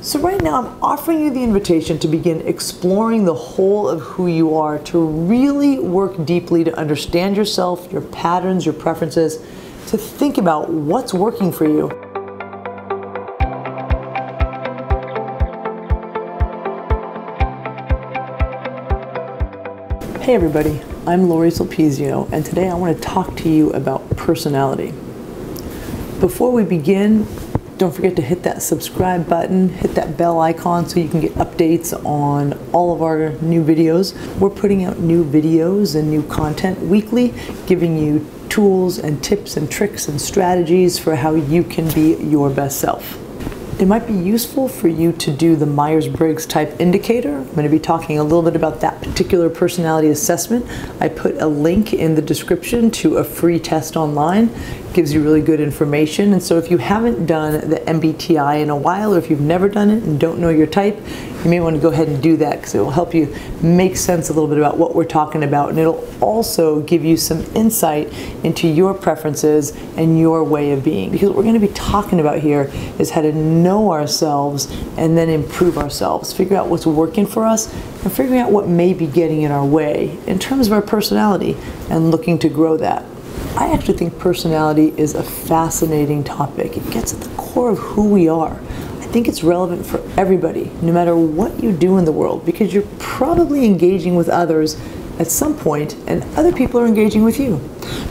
So right now I'm offering you the invitation to begin exploring the whole of who you are, to really work deeply to understand yourself, your patterns, your preferences, to think about what's working for you. Hey everybody, I'm Lori Sulpizio, and today I want to talk to you about personality. Before we begin, don't forget to hit that subscribe button, hit that bell icon so you can get updates on all of our new videos. We're putting out new videos and new content weekly, giving you tools and tips and tricks and strategies for how you can be your best self. It might be useful for you to do the Myers-Briggs type indicator. I'm going to be talking a little bit about that particular personality assessment. I put a link in the description to a free test online. It gives you really good information. And so if you haven't done the MBTI in a while, or if you've never done it and don't know your type, you may want to go ahead and do that because it will help you make sense a little bit about what we're talking about. And it'll also give you some insight into your preferences and your way of being. Because what we're going to be talking about here is how to know ourselves and then improve ourselves. Figure out what's working for us and figuring out what may be getting in our way in terms of our personality and looking to grow that. I actually think personality is a fascinating topic. It gets at the core of who we are. I think it's relevant for everybody, no matter what you do in the world, because you're probably engaging with others at some point, and other people are engaging with you.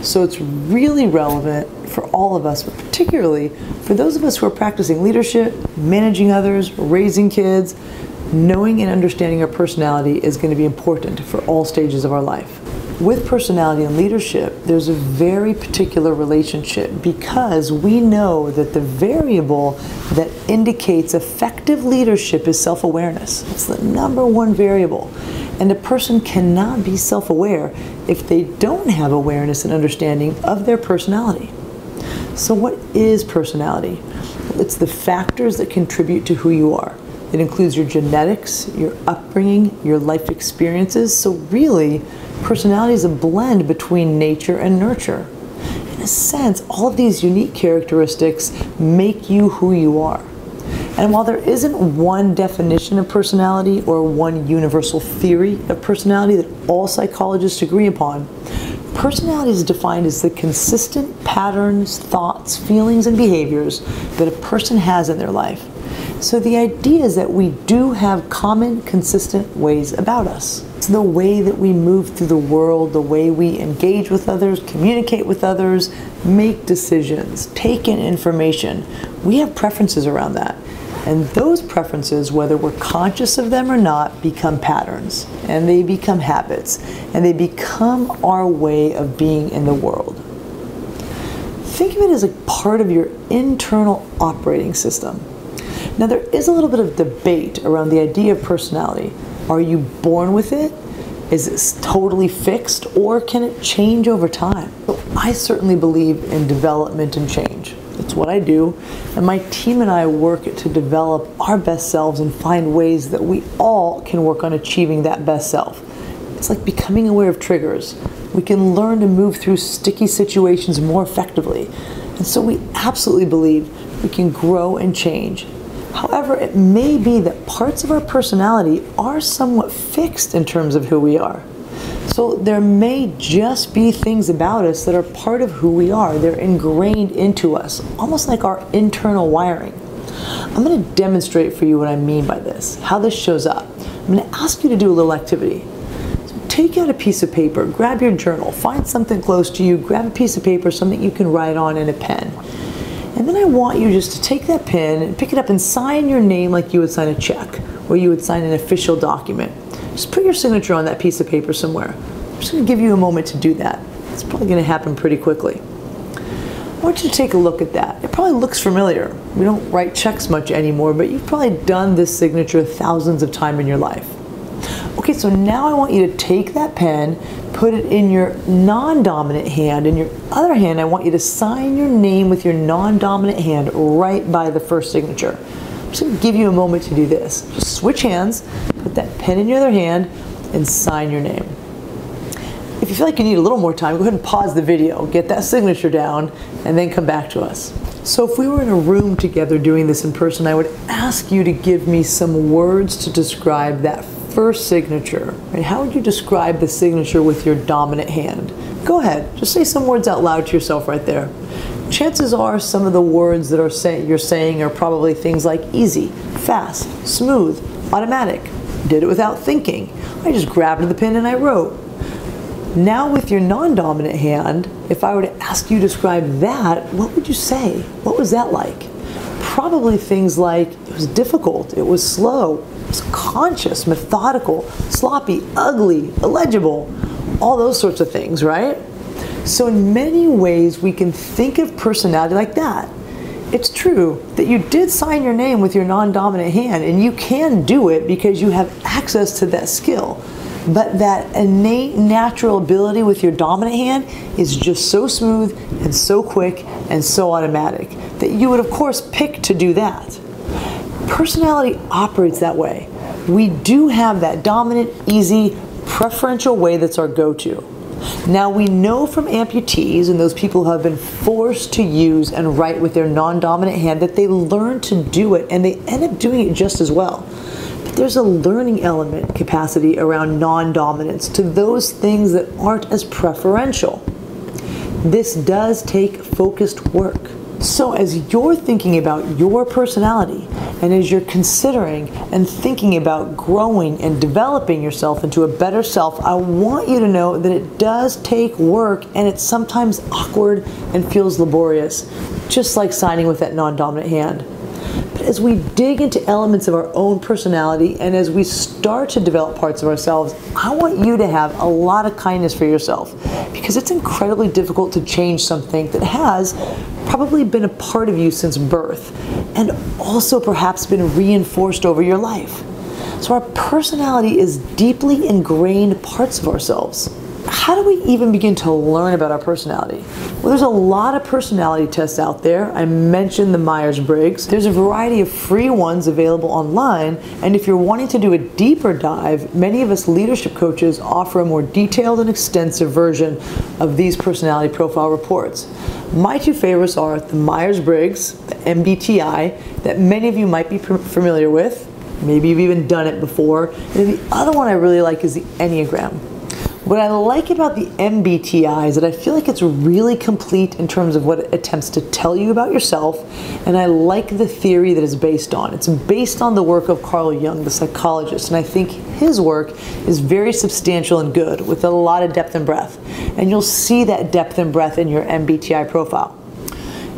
So it's really relevant for all of us, but particularly for those of us who are practicing leadership, managing others, raising kids. Knowing and understanding our personality is going to be important for all stages of our life. With personality and leadership, there's a very particular relationship because we know that the variable that indicates effective leadership is self-awareness. It's the #1 variable. And a person cannot be self-aware if they don't have awareness and understanding of their personality. So what is personality? It's the factors that contribute to who you are. It includes your genetics, your upbringing, your life experiences. So really, personality is a blend between nature and nurture. In a sense, all of these unique characteristics make you who you are. And while there isn't one definition of personality or one universal theory of personality that all psychologists agree upon, personality is defined as the consistent patterns, thoughts, feelings, and behaviors that a person has in their life. So the idea is that we do have common, consistent ways about us. It's the way that we move through the world, the way we engage with others, communicate with others, make decisions, take in information. We have preferences around that. And those preferences, whether we're conscious of them or not, become patterns. And they become habits. And they become our way of being in the world. Think of it as a part of your internal operating system. Now there is a little bit of debate around the idea of personality. Are you born with it? Is it totally fixed, or can it change over time? So I certainly believe in development and change. That's what I do, and my team and I work to develop our best selves and find ways that we all can work on achieving that best self. It's like becoming aware of triggers. We can learn to move through sticky situations more effectively. And so we absolutely believe we can grow and change. However, it may be that parts of our personality are somewhat fixed in terms of who we are. So there may just be things about us that are part of who we are. They're ingrained into us, almost like our internal wiring. I'm going to demonstrate for you what I mean by this, how this shows up. I'm going to ask you to do a little activity. So take out a piece of paper, grab your journal, find something close to you, grab a piece of paper, something you can write on, and a pen. And then I want you just to take that pen and pick it up and sign your name like you would sign a check or you would sign an official document. Just put your signature on that piece of paper somewhere. I'm just going to give you a moment to do that. It's probably going to happen pretty quickly. I want you to take a look at that. It probably looks familiar. We don't write checks much anymore, but you've probably done this signature thousands of times in your life. Okay, so now I want you to take that pen, put it in your non-dominant hand. In your other hand, I want you to sign your name with your non-dominant hand right by the first signature. I'm just going to give you a moment to do this. Just switch hands, put that pen in your other hand, and sign your name. If you feel like you need a little more time, go ahead and pause the video, get that signature down, and then come back to us. So if we were in a room together doing this in person, I would ask you to give me some words to describe that first signature. Right? How would you describe the signature with your dominant hand? Go ahead, just say some words out loud to yourself right there. Chances are some of the words that you're saying are probably things like easy, fast, smooth, automatic, did it without thinking. I just grabbed the pen and I wrote. Now with your non-dominant hand, if I were to ask you to describe that, what would you say? What was that like? Probably things like it was difficult, it was slow, it was conscious, methodical, sloppy, ugly, illegible, all those sorts of things, right? So in many ways we can think of personality like that. It's true that you did sign your name with your non-dominant hand, and you can do it because you have access to that skill. But that innate natural ability with your dominant hand is just so smooth and so quick and so automatic that you would of course pick to do that. Personality operates that way. We do have that dominant, easy, preferential way that's our go-to. Now we know from amputees and those people who have been forced to use and write with their non-dominant hand that they learn to do it, and they end up doing it just as well. But there's a learning element capacity around non-dominance to those things that aren't as preferential. This does take focused work. So as you're thinking about your personality, and as you're considering and thinking about growing and developing yourself into a better self, I want you to know that it does take work, and it's sometimes awkward and feels laborious, just like signing with that non-dominant hand. But as we dig into elements of our own personality, and as we start to develop parts of ourselves, I want you to have a lot of kindness for yourself, because it's incredibly difficult to change something that has probably been a part of you since birth, and also perhaps been reinforced over your life. So our personality is deeply ingrained parts of ourselves. How do we even begin to learn about our personality? Well, there's a lot of personality tests out there. I mentioned the Myers-Briggs. There's a variety of free ones available online, and if you're wanting to do a deeper dive, many of us leadership coaches offer a more detailed and extensive version of these personality profile reports. My two favorites are the Myers-Briggs, the MBTI, that many of you might be familiar with. Maybe you've even done it before. And the other one I really like is the Enneagram. What I like about the MBTI is that I feel like it's really complete in terms of what it attempts to tell you about yourself, and I like the theory that it's based on. It's based on the work of Carl Jung, the psychologist, and I think his work is very substantial and good with a lot of depth and breadth. And you'll see that depth and breadth in your MBTI profile.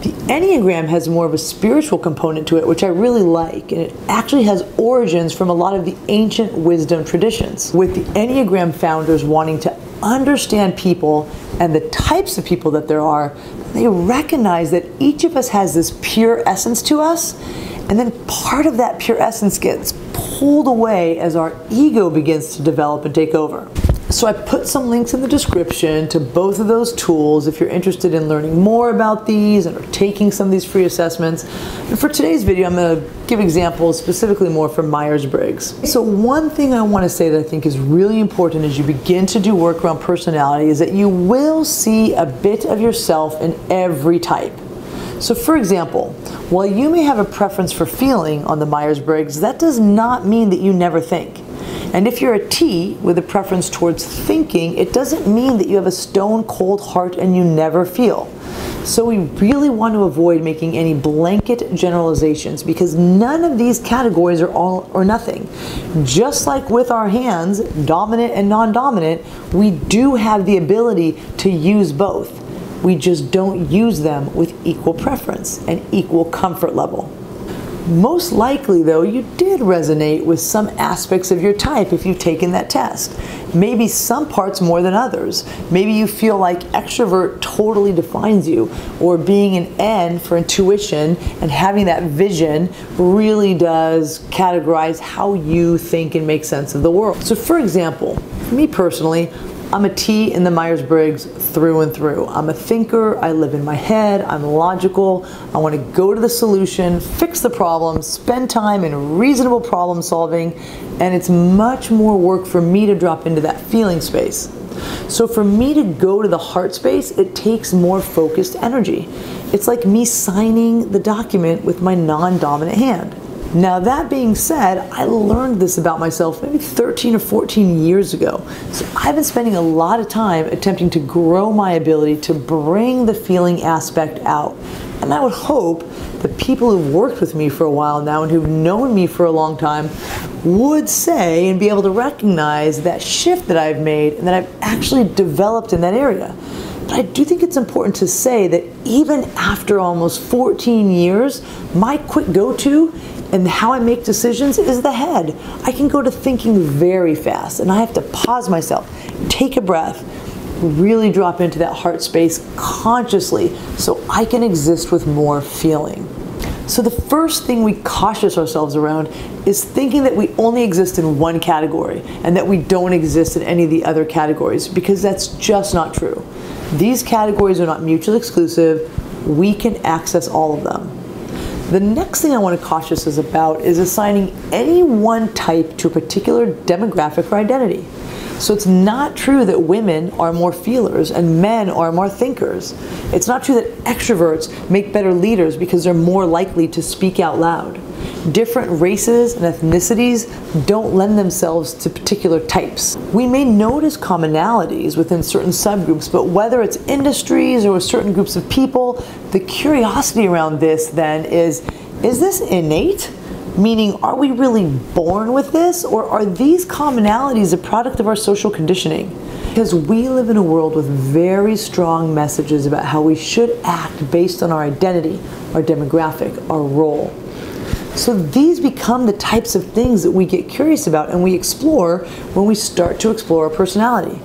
The Enneagram has more of a spiritual component to it, which I really like, and it actually has origins from a lot of the ancient wisdom traditions, with the Enneagram founders wanting to understand people and the types of people that there are. They recognize that each of us has this pure essence to us, and then part of that pure essence gets pulled away as our ego begins to develop and take over. So I put some links in the description to both of those tools if you're interested in learning more about these and are taking some of these free assessments. And for today's video, I'm going to give examples specifically more from Myers-Briggs. So one thing I want to say that I think is really important as you begin to do work around personality is that you will see a bit of yourself in every type. So for example, while you may have a preference for feeling on the Myers-Briggs, that does not mean that you never think. And if you're a T with a preference towards thinking, it doesn't mean that you have a stone cold heart and you never feel. So we really want to avoid making any blanket generalizations, because none of these categories are all or nothing. Just like with our hands, dominant and non-dominant, we do have the ability to use both. We just don't use them with equal preference and equal comfort level. Most likely, though, you did resonate with some aspects of your type if you've taken that test. Maybe some parts more than others. Maybe you feel like extrovert totally defines you, or being an N for intuition and having that vision really does categorize how you think and make sense of the world. So for example, for me personally, I'm a T in the Myers-Briggs through and through. I'm a thinker, I live in my head, I'm logical, I want to go to the solution, fix the problem, spend time in reasonable problem solving, and it's much more work for me to drop into that feeling space. So for me to go to the heart space, it takes more focused energy. It's like me signing the document with my non-dominant hand. Now that being said, I learned this about myself maybe 13 or 14 years ago. So I've been spending a lot of time attempting to grow my ability to bring the feeling aspect out. And I would hope that people who've worked with me for a while now and who've known me for a long time would say and be able to recognize that shift that I've made and that I've actually developed in that area. But I do think it's important to say that even after almost 14 years, my quick go-to and how I make decisions is the head. I can go to thinking very fast, and I have to pause myself, take a breath, really drop into that heart space consciously so I can exist with more feeling. So the first thing we cautious ourselves around is thinking that we only exist in one category and that we don't exist in any of the other categories, because that's just not true. These categories are not mutually exclusive. We can access all of them. The next thing I want to cautious us about is assigning any one type to a particular demographic or identity. So it's not true that women are more feelers and men are more thinkers. It's not true that extroverts make better leaders because they're more likely to speak out loud. Different races and ethnicities don't lend themselves to particular types. We may notice commonalities within certain subgroups, but whether it's industries or certain groups of people, the curiosity around this then is this innate? Meaning, are we really born with this, or are these commonalities a product of our social conditioning? Because we live in a world with very strong messages about how we should act based on our identity, our demographic, our role. So these become the types of things that we get curious about and we explore when we start to explore our personality.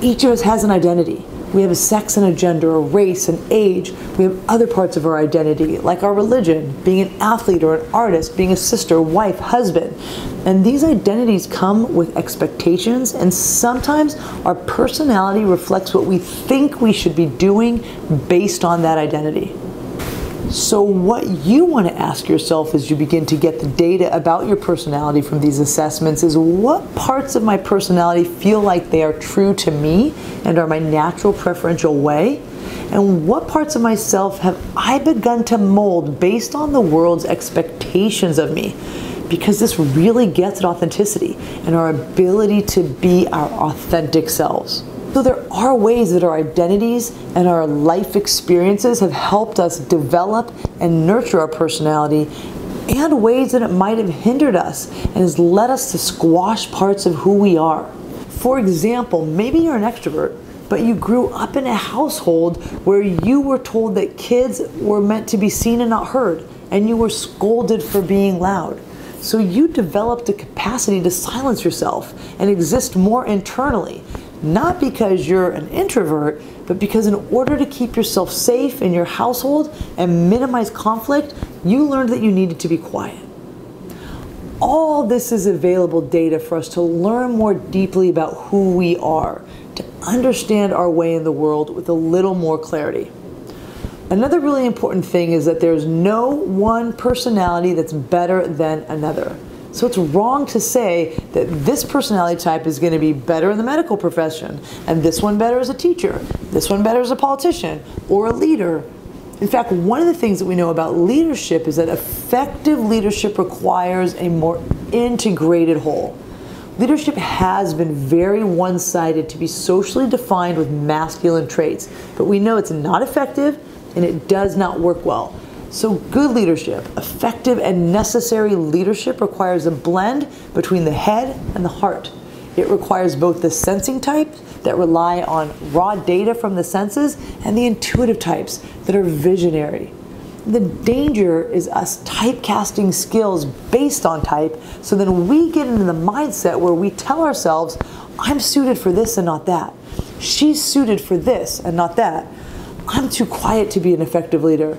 Each of us has an identity. We have a sex and a gender, a race, an age. We have other parts of our identity, like our religion, being an athlete or an artist, being a sister, wife, husband. And these identities come with expectations, and sometimes our personality reflects what we think we should be doing based on that identity. So what you want to ask yourself as you begin to get the data about your personality from these assessments is, what parts of my personality feel like they are true to me and are my natural preferential way? And what parts of myself have I begun to mold based on the world's expectations of me? Because this really gets at authenticity and our ability to be our authentic selves. So there are ways that our identities and our life experiences have helped us develop and nurture our personality, and ways that it might have hindered us and has led us to squash parts of who we are. For example, maybe you're an extrovert, but you grew up in a household where you were told that kids were meant to be seen and not heard, and you were scolded for being loud. So you developed a capacity to silence yourself and exist more internally. Not because you're an introvert, but because in order to keep yourself safe in your household and minimize conflict, you learned that you needed to be quiet. All this is available data for us to learn more deeply about who we are, to understand our way in the world with a little more clarity. Another really important thing is that there's no one personality that's better than another. So it's wrong to say that this personality type is going to be better in the medical profession, and this one better as a teacher, this one better as a politician, or a leader. In fact, one of the things that we know about leadership is that effective leadership requires a more integrated whole. Leadership has been very one-sided to be socially defined with masculine traits, but we know it's not effective and it does not work well. So good leadership, effective and necessary leadership, requires a blend between the head and the heart. It requires both the sensing types that rely on raw data from the senses and the intuitive types that are visionary. The danger is us typecasting skills based on type, so then we get into the mindset where we tell ourselves, I'm suited for this and not that. She's suited for this and not that. I'm too quiet to be an effective leader.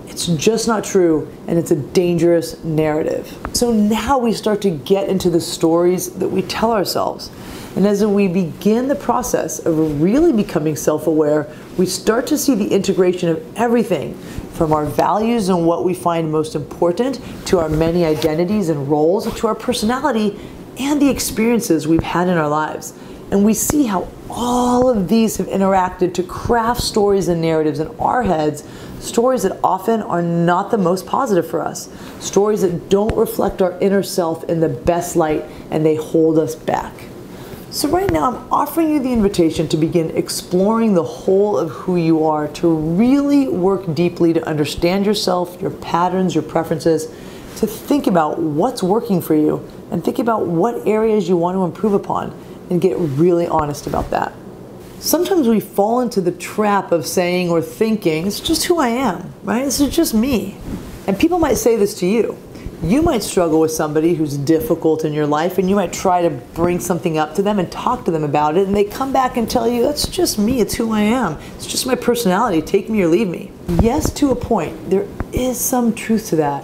It's just not true, and it's a dangerous narrative. So now we start to get into the stories that we tell ourselves. And as we begin the process of really becoming self-aware, we start to see the integration of everything from our values and what we find most important, to our many identities and roles, to our personality and the experiences we've had in our lives. And we see how all of these have interacted to craft stories and narratives in our heads stories that often are not the most positive for us, stories that don't reflect our inner self in the best light, and they hold us back. So right now I'm offering you the invitation to begin exploring the whole of who you are, to really work deeply to understand yourself, your patterns, your preferences, to think about what's working for you and think about what areas you want to improve upon and get really honest about that. Sometimes we fall into the trap of saying or thinking, it's just who I am, right? This is just me. And people might say this to you. You might struggle with somebody who's difficult in your life, and you might try to bring something up to them and talk to them about it, and they come back and tell you, that's just me, it's who I am. It's just my personality, take me or leave me. Yes, to a point, there is some truth to that.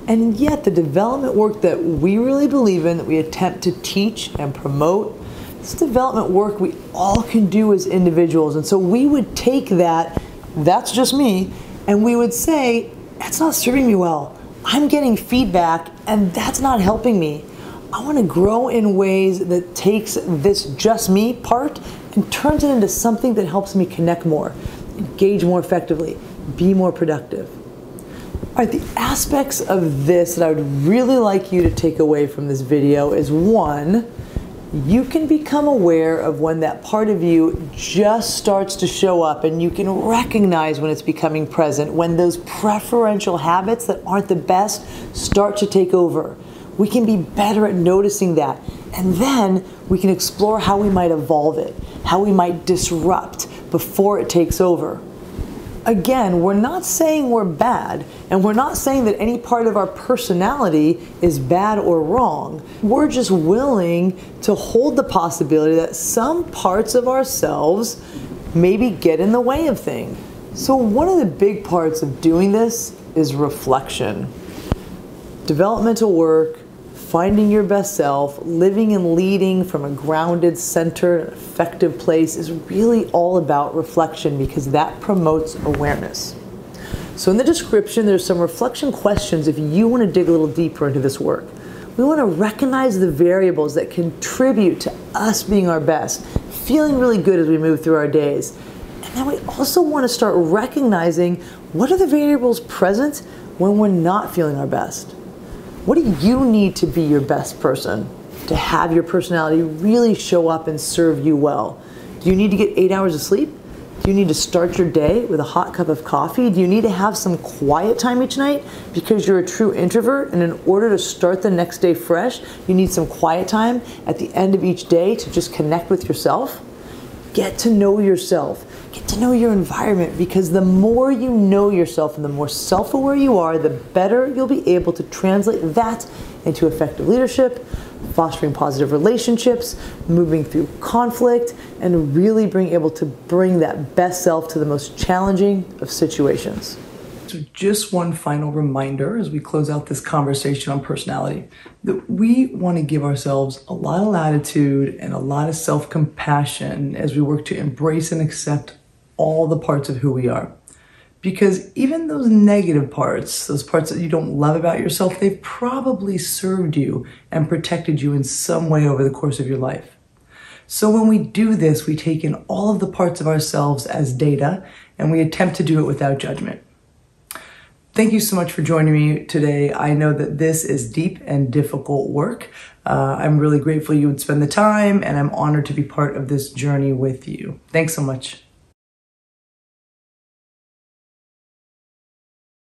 And yet the development work that we really believe in, that we attempt to teach and promote, this development work we all can do as individuals. And so we would take that, that's just me, and we would say, that's not serving me well. I'm getting feedback and that's not helping me. I want to grow in ways that takes this just me part and turns it into something that helps me connect more, engage more effectively, be more productive. All right, the aspects of this that I would really like you to take away from this video is, one, you can become aware of when that part of you just starts to show up, and you can recognize when it's becoming present, when those preferential habits that aren't the best start to take over. We can be better at noticing that, and then we can explore how we might evolve it, how we might disrupt before it takes over. Again, we're not saying we're bad, and we're not saying that any part of our personality is bad or wrong. We're just willing to hold the possibility that some parts of ourselves maybe get in the way of things. So one of the big parts of doing this is reflection. Developmental work, finding your best self, living and leading from a grounded, centered, effective place is really all about reflection, because that promotes awareness. So in the description, there's some reflection questions if you want to dig a little deeper into this work. We want to recognize the variables that contribute to us being our best, feeling really good as we move through our days. And then we also want to start recognizing what are the variables present when we're not feeling our best. What do you need to be your best person, to have your personality really show up and serve you well? Do you need to get 8 hours of sleep? Do you need to start your day with a hot cup of coffee? Do you need to have some quiet time each night because you're a true introvert, and in order to start the next day fresh, you need some quiet time at the end of each day to just connect with yourself? Get to know yourself. Get to know your environment, because the more you know yourself and the more self-aware you are, the better you'll be able to translate that into effective leadership, fostering positive relationships, moving through conflict, and really being able to bring that best self to the most challenging of situations. So just one final reminder as we close out this conversation on personality, that we want to give ourselves a lot of latitude and a lot of self-compassion as we work to embrace and accept all the parts of who we are. Because even those negative parts, those parts that you don't love about yourself, they've probably served you and protected you in some way over the course of your life. So when we do this, we take in all of the parts of ourselves as data, and we attempt to do it without judgment. Thank you so much for joining me today. I know that this is deep and difficult work. I'm really grateful you would spend the time, and I'm honored to be part of this journey with you. Thanks so much.